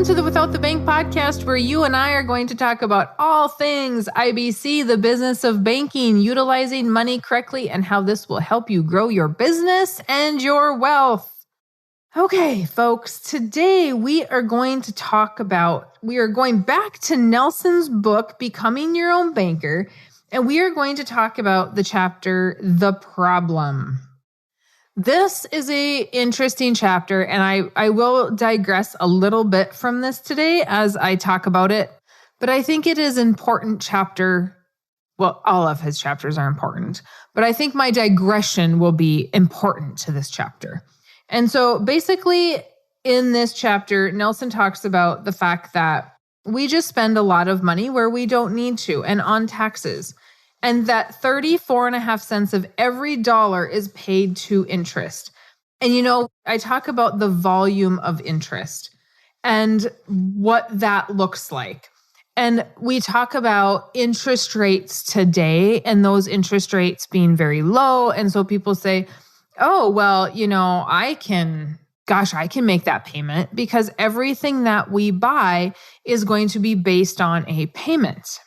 to the Without the Bank podcast, where you and I are going to talk about all things IBC, the business of banking, utilizing money correctly, and how this will help you grow your business and your wealth. Okay, folks, today we are going back to Nelson's book, Becoming Your Own Banker, and we are going to talk about the chapter, The Problem. This is an interesting chapter, and I will digress a little bit from this today as I talk about it, but I think it is an important chapter. Well, all of his chapters are important, but I think my digression will be important to this chapter. And so basically in this chapter, Nelson talks about the fact that we just spend a lot of money where we don't need to and on taxes. And that 34.5 cents of every dollar is paid to interest. And I talk about the volume of interest and what that looks like. And we talk about interest rates today and those interest rates being very low. And so people say, oh, well, I can make that payment because everything that we buy is going to be based on a payment.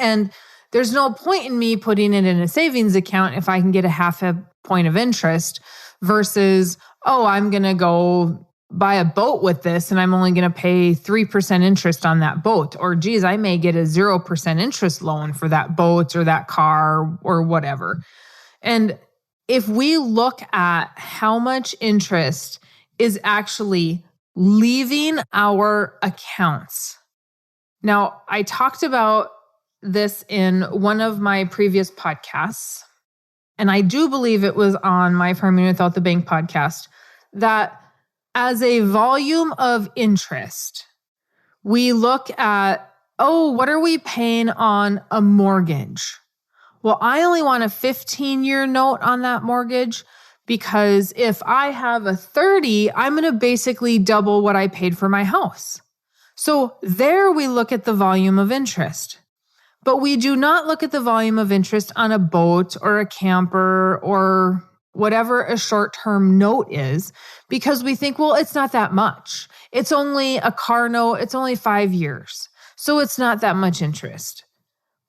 And there's no point in me putting it in a savings account if I can get a half a point of interest versus, I'm going to go buy a boat with this and I'm only going to pay 3% interest on that boat. Or geez, I may get a 0% interest loan for that boat or that car or whatever. And if we look at how much interest is actually leaving our accounts. Now, I talked about this in one of my previous podcasts, and I do believe it was on my Farming Without the Bank podcast, that as a volume of interest, we look at, what are we paying on a mortgage? Well, I only want a 15-year note on that mortgage because if I have a 30, I'm going to basically double what I paid for my house. So there we look at the volume of interest. But we do not look at the volume of interest on a boat or a camper or whatever a short-term note is because we think, well, it's not that much. It's only a car note. It's only 5 years. So it's not that much interest.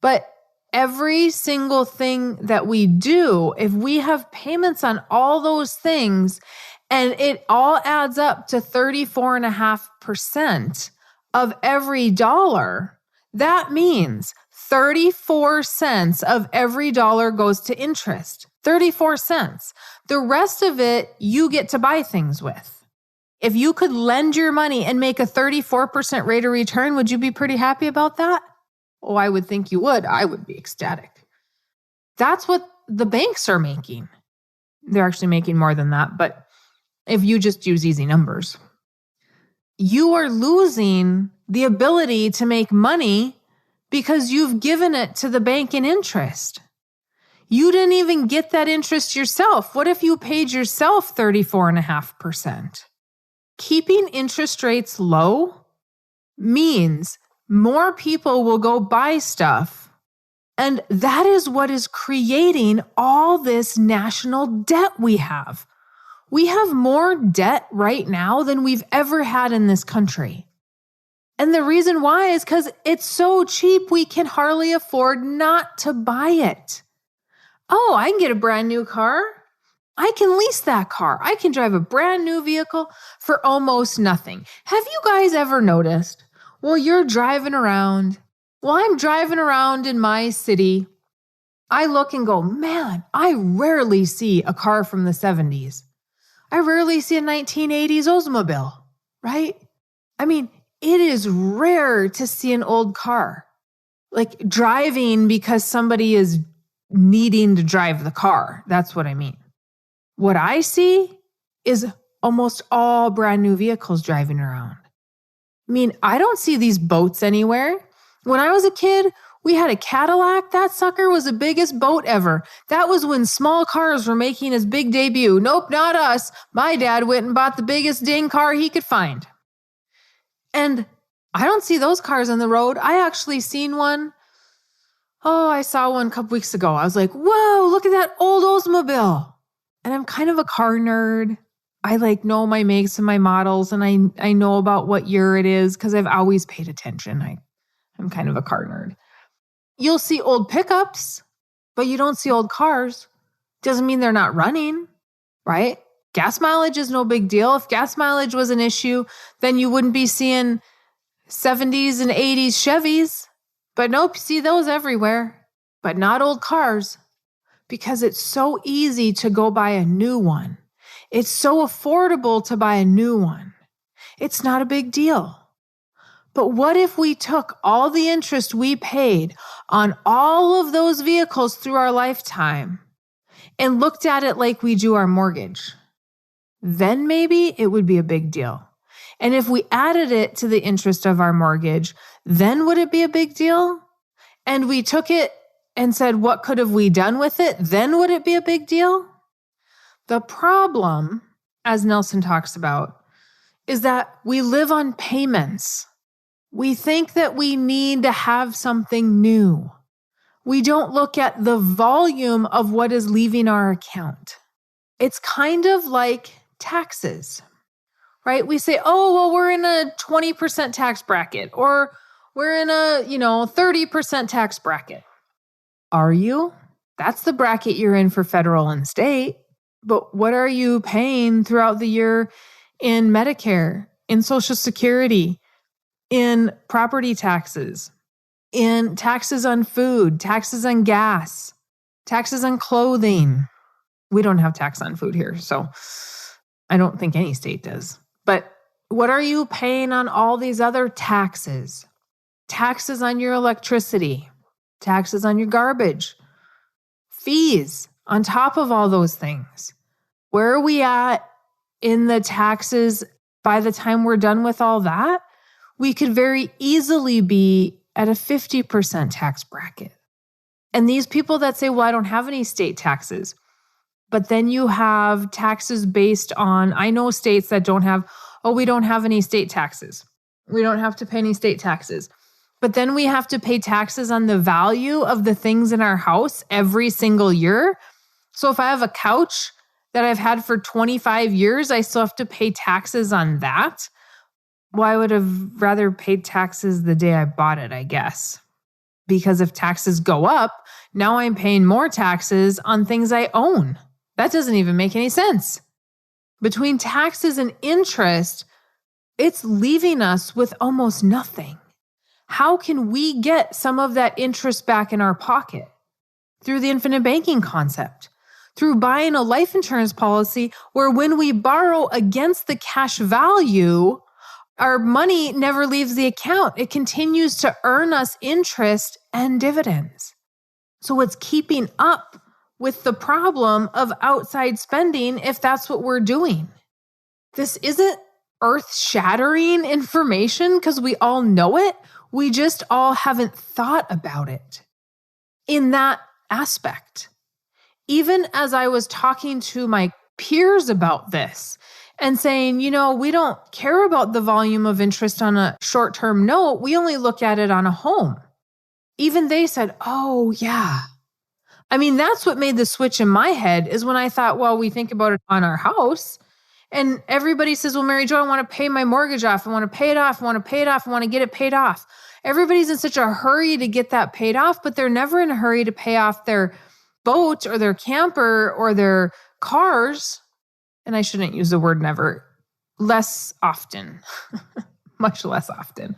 But every single thing that we do, if we have payments on all those things and it all adds up to 34.5% of every dollar, that means 34 cents of every dollar goes to interest. 34 cents. The rest of it, you get to buy things with. If you could lend your money and make a 34% rate of return, would you be pretty happy about that? Oh, I would think you would. I would be ecstatic. That's what the banks are making. They're actually making more than that, but if you just use easy numbers, you are losing the ability to make money because you've given it to the bank in interest. You didn't even get that interest yourself. What if you paid yourself 34.5%? Keeping interest rates low means more people will go buy stuff. And that is what is creating all this national debt we have. We have more debt right now than we've ever had in this country. And the reason why is because it's so cheap, we can hardly afford not to buy it. Oh, I can get a brand new car. I can lease that car. I can drive a brand new vehicle for almost nothing. Have you guys ever noticed? Well, you're driving around. Well, I'm driving around in my city. I look and go, man, I rarely see a car from the 70s. I rarely see a 1980s Oldsmobile, right? I mean, it is rare to see an old car, like driving because somebody is needing to drive the car. That's what I mean. What I see is almost all brand new vehicles driving around. I mean, I don't see these boats anywhere. When I was a kid, we had a Cadillac. That sucker was the biggest boat ever. That was when small cars were making his big debut. Nope, not us. My dad went and bought the biggest dang car he could find. And I don't see those cars on the road. I actually seen one. Oh, I saw one a couple weeks ago. I was like, whoa, look at that old Oldsmobile. And I'm kind of a car nerd. I know my makes and my models, and I know about what year it is because I've always paid attention. I'm kind of a car nerd. You'll see old pickups, but you don't see old cars. Doesn't mean they're not running, right? Gas mileage is no big deal. If gas mileage was an issue, then you wouldn't be seeing 70s and 80s Chevys. But nope, you see those everywhere, but not old cars, because it's so easy to go buy a new one. It's so affordable to buy a new one. It's not a big deal. But what if we took all the interest we paid on all of those vehicles through our lifetime and looked at it like we do our mortgage? Then maybe it would be a big deal. And if we added it to the interest of our mortgage, then would it be a big deal? And we took it and said, what could have we done with it? Then would it be a big deal? The problem, as Nelson talks about, is that we live on payments. We think that we need to have something new. We don't look at the volume of what is leaving our account. It's kind of like taxes, right? We say, oh, well, we're in a 20% tax bracket, or we're in a, 30% tax bracket. Are you? That's the bracket you're in for federal and state. But what are you paying throughout the year in Medicare, in Social Security, in property taxes, in taxes on food, taxes on gas, taxes on clothing? We don't have tax on food here, so I don't think any state does. But what are you paying on all these other taxes? Taxes on your electricity, taxes on your garbage, fees on top of all those things. Where are we at in the taxes by the time we're done with all that? We could very easily be at a 50% tax bracket. And these people that say, well, I don't have any state taxes, but then you have taxes based on, I know states that don't have, we don't have any state taxes. We don't have to pay any state taxes. But then we have to pay taxes on the value of the things in our house every single year. So if I have a couch that I've had for 25 years, I still have to pay taxes on that. Well, I would have rather paid taxes the day I bought it, I guess. Because if taxes go up, now I'm paying more taxes on things I own. That doesn't even make any sense. Between taxes and interest, it's leaving us with almost nothing. How can we get some of that interest back in our pocket? Through the infinite banking concept, through buying a life insurance policy where when we borrow against the cash value, our money never leaves the account. It continues to earn us interest and dividends. So it's keeping up with the problem of outside spending if that's what we're doing. This isn't earth-shattering information because we all know it. We just all haven't thought about it in that aspect. Even as I was talking to my peers about this and saying, we don't care about the volume of interest on a short-term note. We only look at it on a home. Even they said, oh, yeah. I mean, that's what made the switch in my head is when I thought, well, we think about it on our house. And everybody says, well, Mary Jo, I want to pay my mortgage off. I want to pay it off. I want to pay it off. I want to get it paid off. Everybody's in such a hurry to get that paid off, but they're never in a hurry to pay off their boat or their camper or their cars. And I shouldn't use the word never. Less often, much less often,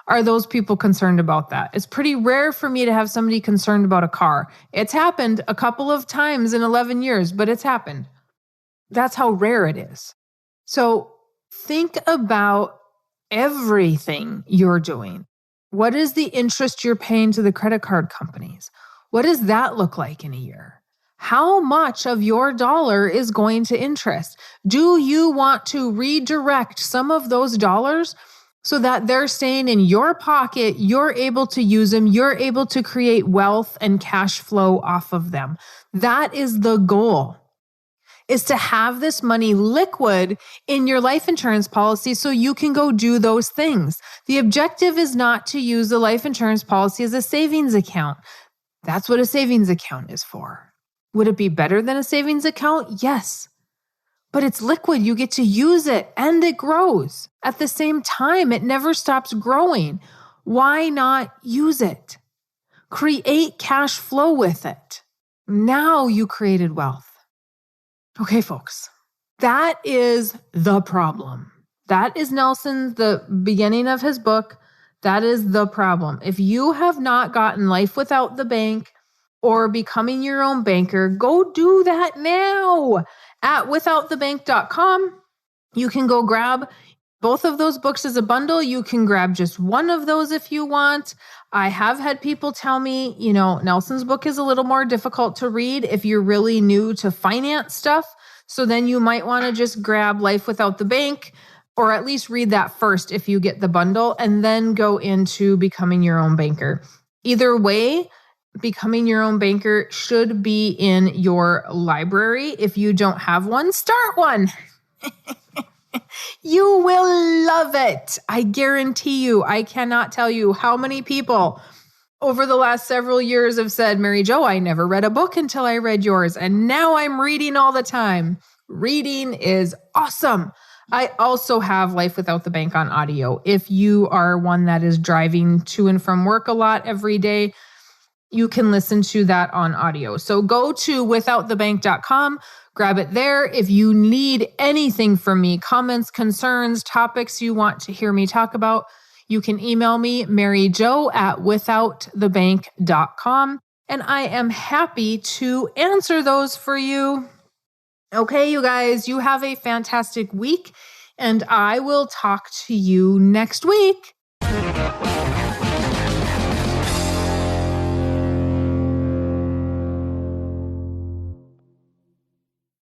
are those people concerned about that. It's pretty rare for me to have somebody concerned about a car. It's happened a couple of times in 11 years, but it's happened. That's how rare it is. So think about everything you're doing. What is the interest you're paying to the credit card companies? What does that look like in a year? How much of your dollar is going to interest? Do you want to redirect some of those dollars so that they're staying in your pocket, you're able to use them, you're able to create wealth and cash flow off of them? That is the goal, is to have this money liquid in your life insurance policy so you can go do those things. The objective is not to use the life insurance policy as a savings account. That's what a savings account is for. Would it be better than a savings account? Yes. but it's liquid. You get to use it and it grows. At the same time, it never stops growing. Why not use it? Create cash flow with it. Now you created wealth. Okay, folks, that is the problem. That is the beginning of his book. That is the problem. If you have not gotten Life Without the Bank or Becoming Your Own Banker, go do that now at withoutthebank.com. You can go grab both of those books as a bundle. You can grab just one of those if you want. I have had people tell me, Nelson's book is a little more difficult to read if you're really new to finance stuff. So then you might want to just grab Life Without the Bank, or at least read that first if you get the bundle, and then go into Becoming Your Own Banker. Either way, Becoming Your Own Banker should be in your library. If you don't have one, start one. You will love it. I guarantee you. I cannot tell you how many people over the last several years have said, Mary Jo, I never read a book until I read yours, and now I'm reading all the time. Reading is awesome. I also have Life Without the Bank on audio. If you are one that is driving to and from work a lot every day, you can listen to that on audio. So go to withoutthebank.com, grab it there. If you need anything from me, comments, concerns, topics you want to hear me talk about, you can email me, maryjo@withoutthebank.com, and I am happy to answer those for you. Okay, you guys, you have a fantastic week, and I will talk to you next week.